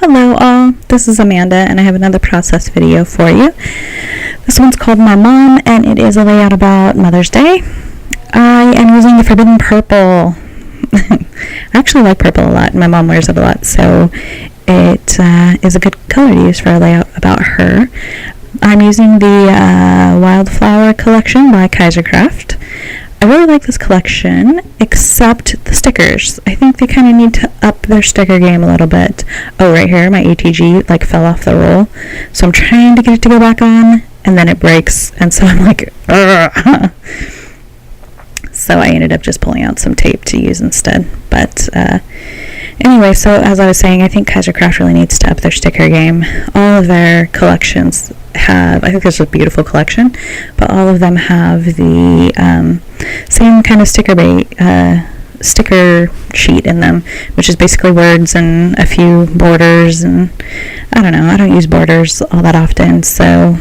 Hello all, this is Amanda and I have another process video for you. This one's called My Mom and it is a layout about Mother's Day. I am using the Forbidden Purple. I actually like purple a lot and my mom wears it a lot, so it is a good color to use for a layout about her. I'm using the Wildflower collection by Kaisercraft. I really like this collection, except the stickers. I think they kind of need to up their sticker game a little bit. Oh, right here, my ATG fell off the roll. So I'm trying to get it to go back on, and then it breaks, and so I'm like, ugh. So I ended up just pulling out some tape to use instead. But anyway, so as I was saying, I think Kaisercraft really needs to up their sticker game. All of their collections have, I think there's a beautiful collection, but all of them have the same kind of sticker sheet in them, which is basically words and a few borders, and I don't know, I don't use borders all that often, so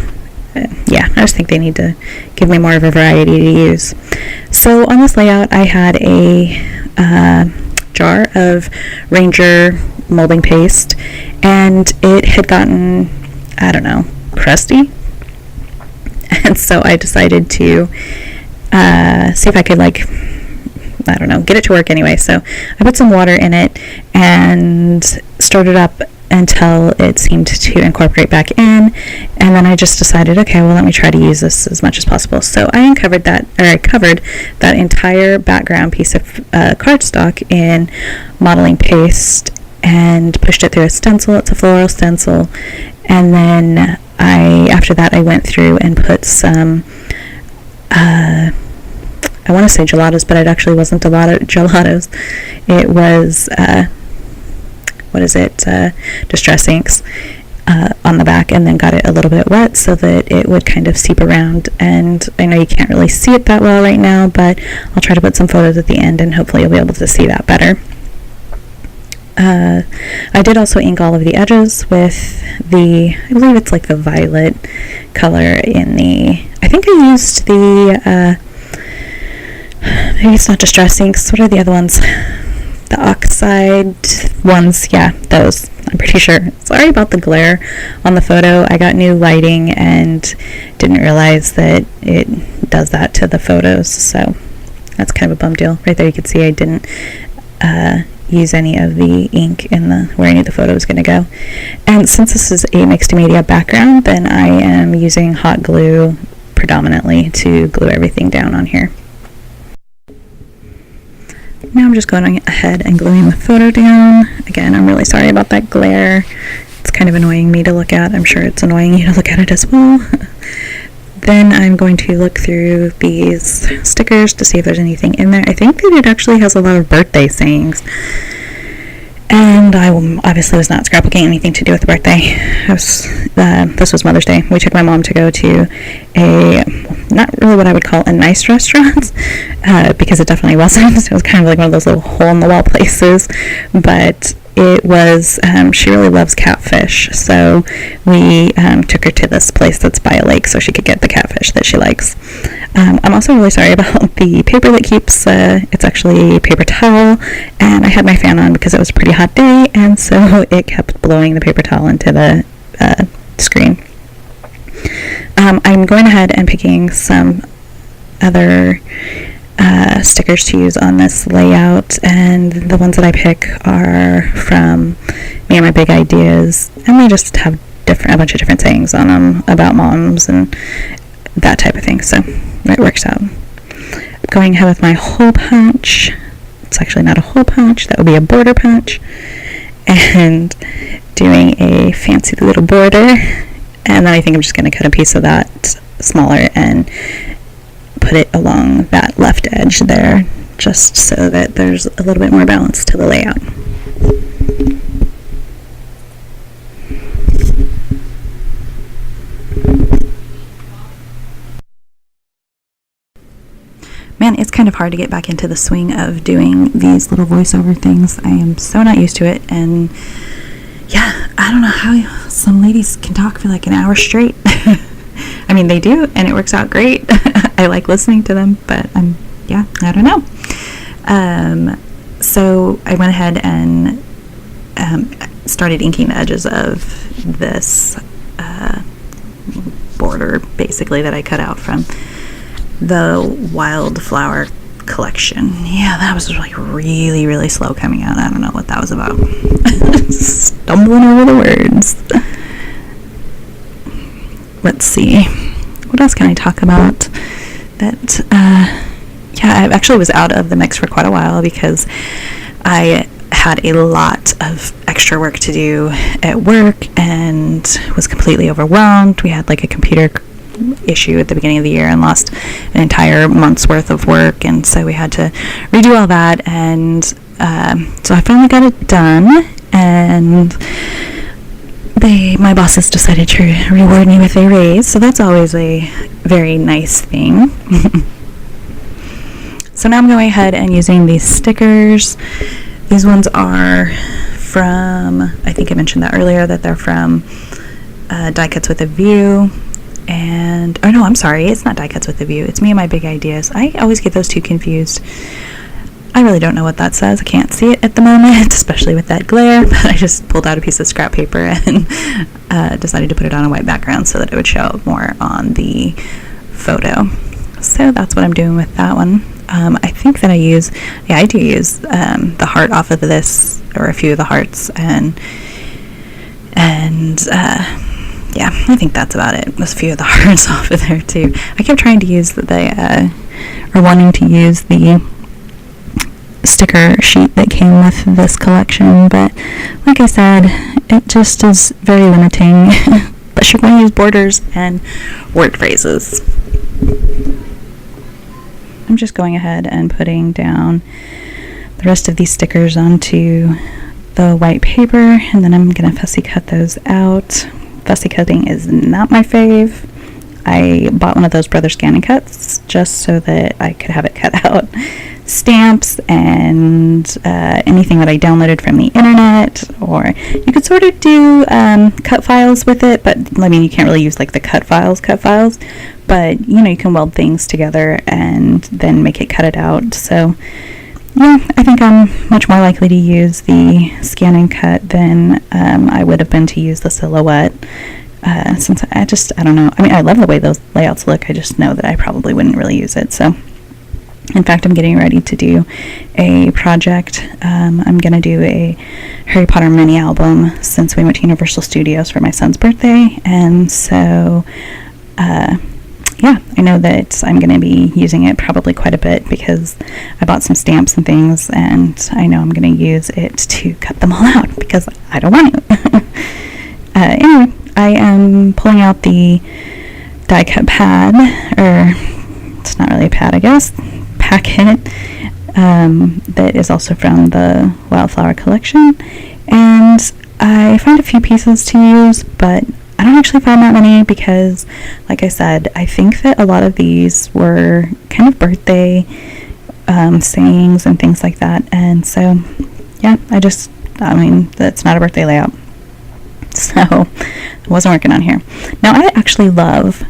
yeah, I just think they need to give me more of a variety to use. So on this layout I had a jar of Ranger molding paste, and it had gotten, I don't know, crusty, and so I decided to see if I could get it to work anyway. So I put some water in it and stirred it up until it seemed to incorporate back in, and then I just decided, okay, well, let me try to use this as much as possible. So I covered that entire background piece of cardstock in modeling paste and pushed it through a stencil. It's a floral stencil, and then after that I went through and put some I want to say gelatos, but it actually wasn't gelatos. It was Distress Inks on the back, and then got it a little bit wet so that it would kind of seep around. And I know you can't really see it that well right now, but I'll try to put some photos at the end and hopefully you'll be able to see that better. I did also ink all of the edges with I believe it's like the violet color in I think I used the, maybe it's not Distress Inks, what are the other ones? The oxide ones, yeah, those, I'm pretty sure. Sorry about the glare on the photo. I got new lighting and didn't realize that it does that to the photos, so that's kind of a bum deal. Right there you can see I didn't use any of the ink in where I knew the photo was going to go. And since this is a mixed media background, then I am using hot glue predominantly to glue everything down on here. Now I'm just going ahead and gluing the photo down. Again, I'm really sorry about that glare. It's kind of annoying me to look at. I'm sure it's annoying you to look at it as well. Then I'm going to look through these stickers to see if there's anything in there. I think that it actually has a lot of birthday sayings. And I obviously was not scrapbooking anything to do with the birthday. This was Mother's Day. We took my mom to go to not really what I would call a nice restaurant, because it definitely wasn't. It was kind of like one of those little hole-in-the-wall places, but it was, she really loves catfish, so we took her to this place that's by a lake so she could get the catfish that she likes. I'm also really sorry about the paper that keeps, it's actually a paper towel, and I had my fan on because it was a pretty hot day, and so it kept blowing the paper towel into the screen. I'm going ahead and picking some other stickers to use on this layout, and the ones that I pick are from Me and My Big Ideas, and they just have a bunch of different sayings on them about moms and that type of thing, so it works out. I'm going ahead with my hole punch. It's actually not a hole punch, that would be a border punch, and doing a fancy little border, and then I think I'm just going to cut a piece of that smaller and put it along that left edge there, just so that there's a little bit more balance to the layout. Man, it's kind of hard to get back into the swing of doing these little voiceover things. I am so not used to it, and yeah, I don't know how some ladies can talk for like an hour straight. I mean, they do, and it works out great. I like listening to them, but I don't know. So I went ahead and started inking the edges of this border, basically, that I cut out from the Wildflower collection. Yeah, that was like really, really slow coming out. I don't know what that was about. Stumbling over the words. Let's see. What else can I talk about? That, I actually was out of the mix for quite a while because I had a lot of extra work to do at work and was completely overwhelmed. We had like a computer issue at the beginning of the year and lost an entire month's worth of work, and so we had to redo all that, and so I finally got it done, and my bosses decided to reward me with a raise, so that's always a very nice thing. So now I'm going ahead and using these stickers. These ones are from, I think I mentioned that earlier, that they're from Die Cuts with a View. And, oh no, I'm sorry, it's not Die Cuts with a View. It's Me and My Big Ideas. I always get those two confused. I really don't know what that says. I can't see it at the moment, especially with that glare, but I just pulled out a piece of scrap paper and decided to put it on a white background so that it would show up more on the photo. So that's what I'm doing with that one. I think that I do use the heart off of this, or a few of the hearts, and I think that's about it. There's a few of the hearts off of there too. I kept trying to use wanting to use the sticker sheet that came with this collection, but like I said, it just is very limiting. But you're going to use borders and word phrases. I'm just going ahead and putting down the rest of these stickers onto the white paper, and then I'm going to fussy cut those out. Fussy cutting is not my fave. I bought one of those Brother Scan & Cuts just so that I could have it cut out stamps and anything that I downloaded from the internet, or you could sort of do cut files with it, but I mean, you can't really use like the cut files, but you can weld things together and then make it cut it out. So yeah, I think I'm much more likely to use the Scan and Cut than I would have been to use the Silhouette, since I don't know. I mean, I love the way those layouts look. I just know that I probably wouldn't really use it. So in fact, I'm getting ready to do a project. I'm going to do a Harry Potter mini album since we went to Universal Studios for my son's birthday, and so I know that I'm going to be using it probably quite a bit because I bought some stamps and things, and I know I'm going to use it to cut them all out because I don't want to. Anyway, I am pulling out the die cut pad, or it's not really a pad, I guess, packet, that is also from the Wildflower collection, and I found a few pieces to use, but I don't actually find that many because, like I said, I think that a lot of these were kind of birthday sayings and things like that, and so yeah, I mean, that's not a birthday layout, so I wasn't working on here. Now, I actually love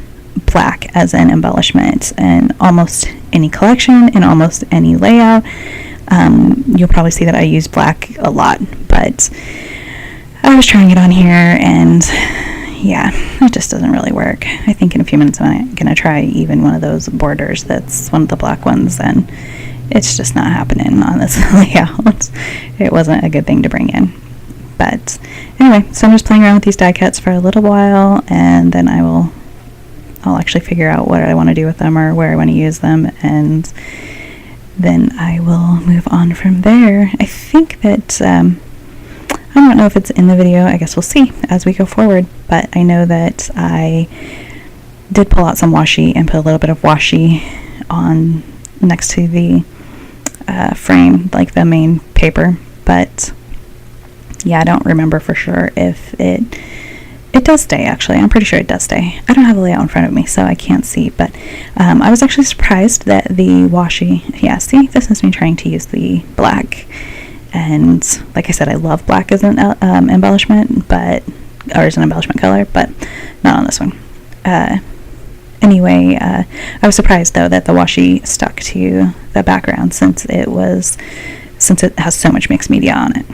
black as an embellishment in almost any collection, in almost any layout. You'll probably see that I use black a lot, but I was trying it on here, and yeah, it just doesn't really work. I think in a few minutes I'm going to try even one of those borders that's one of the black ones, and it's just not happening on this layout. It wasn't a good thing to bring in. But anyway, so I'm just playing around with these die cuts for a little while, and then I'll actually figure out what I want to do with them or where I want to use them, and then I will move on from there. I think that I don't know if it's in the video. I guess we'll see as we go forward, but I know that I did pull out some washi and put a little bit of washi on next to the frame, like the main paper, but yeah, I don't remember for sure if it does stay. Actually, I'm pretty sure it does stay. I don't have a layout in front of me, so I can't see, but I was actually surprised that the washi, yeah, see, this is me trying to use the black. And like I said, I love black as an embellishment, or as an embellishment color, but not on this one. Anyway, I was surprised though that the washi stuck to the background since it has so much mixed media on it.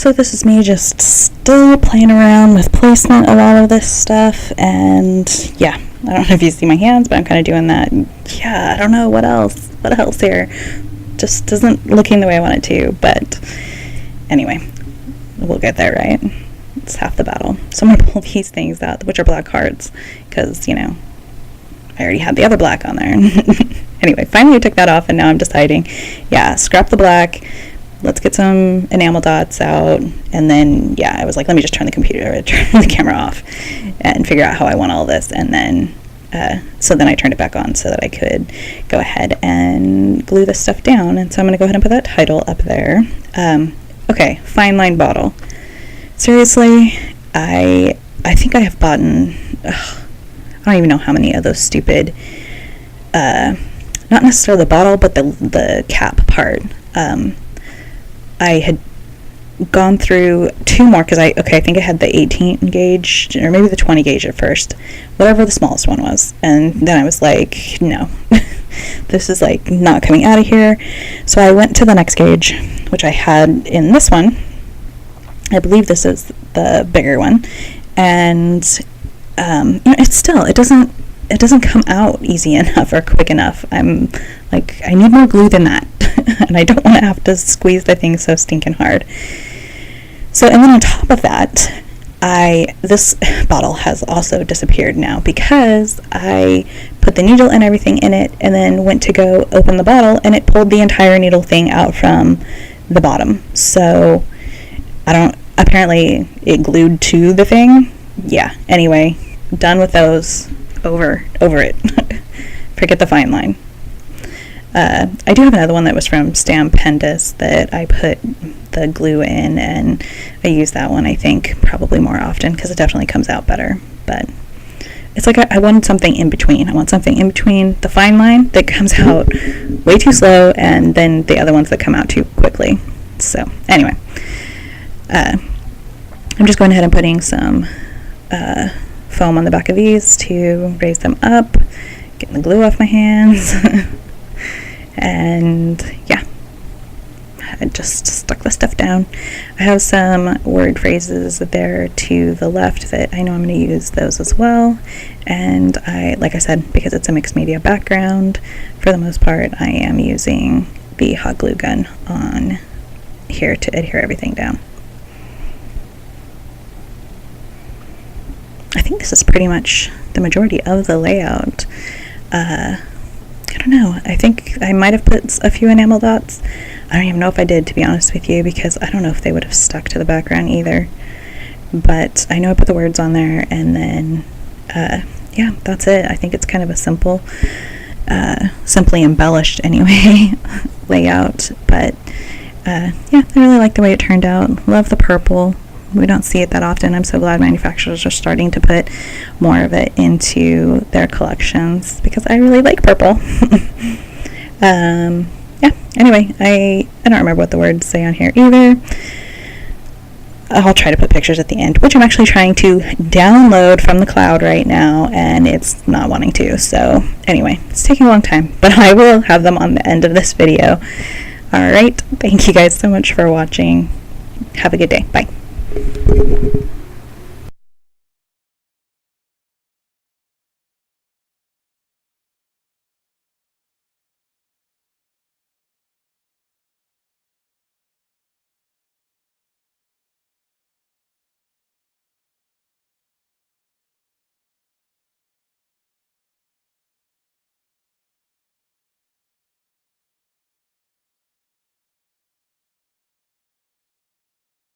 So this is me just still playing around with placement of all of this stuff, and yeah, I don't know if you see my hands, but I'm kind of doing that. Yeah, I don't know what else here. Just isn't looking the way I want it to, but anyway, we'll get there, right? It's half the battle. So I'm gonna pull these things out, which are black cards, because, you know, I already had the other black on there. Anyway, finally I took that off, and now I'm deciding, yeah, scrap the black. Let's get some enamel dots out, and then, yeah, I was like, let me just turn the camera off and figure out how I want all this, and then, so then I turned it back on so that I could go ahead and glue this stuff down, and so I'm going to go ahead and put that title up there. Okay, fine line bottle. Seriously, I think I have bought, I don't even know how many of those stupid, not necessarily the bottle, but the cap part. I had gone through two more, because I think I had the 18 gauge, or maybe the 20 gauge at first, whatever the smallest one was, and then I was like, no, this is like not coming out of here. So I went to the next gauge, which I had in this one. I believe this is the bigger one, and it doesn't come out easy enough or quick enough. I'm like, I need more glue than that. And I don't want to have to squeeze the thing so stinking hard. So, and then on top of that, this bottle has also disappeared now, because I put the needle and everything in it, and then went to go open the bottle, and it pulled the entire needle thing out from the bottom. So apparently it glued to the thing. Yeah, anyway, done with those. Over it. Forget the fine line. I do have another one that was from Stampendous that I put the glue in, and I use that one, I think, probably more often, because it definitely comes out better. But it's like I wanted something in between. I want something in between the fine line that comes out way too slow, and then the other ones that come out too quickly. So anyway, I'm just going ahead and putting some foam on the back of these to raise them up, getting the glue off my hands. And yeah, I just stuck the stuff down. I have some word phrases there to the left that I know I'm going to use those as well. And like I said, because it's a mixed media background, for the most part, I am using the hot glue gun on here to adhere everything down. I think this is pretty much the majority of the layout. I don't know. I think I might have put a few enamel dots. I don't even know if I did, to be honest with you, because I don't know if they would have stuck to the background either. But I know I put the words on there, and then, yeah, that's it. I think it's kind of a simply embellished anyway, layout. But, yeah, I really like the way it turned out. Love the purple. We don't see it that often. I'm so glad manufacturers are starting to put more of it into their collections, because I really like purple. Yeah, anyway, I don't remember what the words say on here either. I'll try to put pictures at the end, which I'm actually trying to download from the cloud right now, and it's not wanting to. So anyway, it's taking a long time, but I will have them on the end of this video. All right, thank you guys so much for watching. Have a good day. Bye.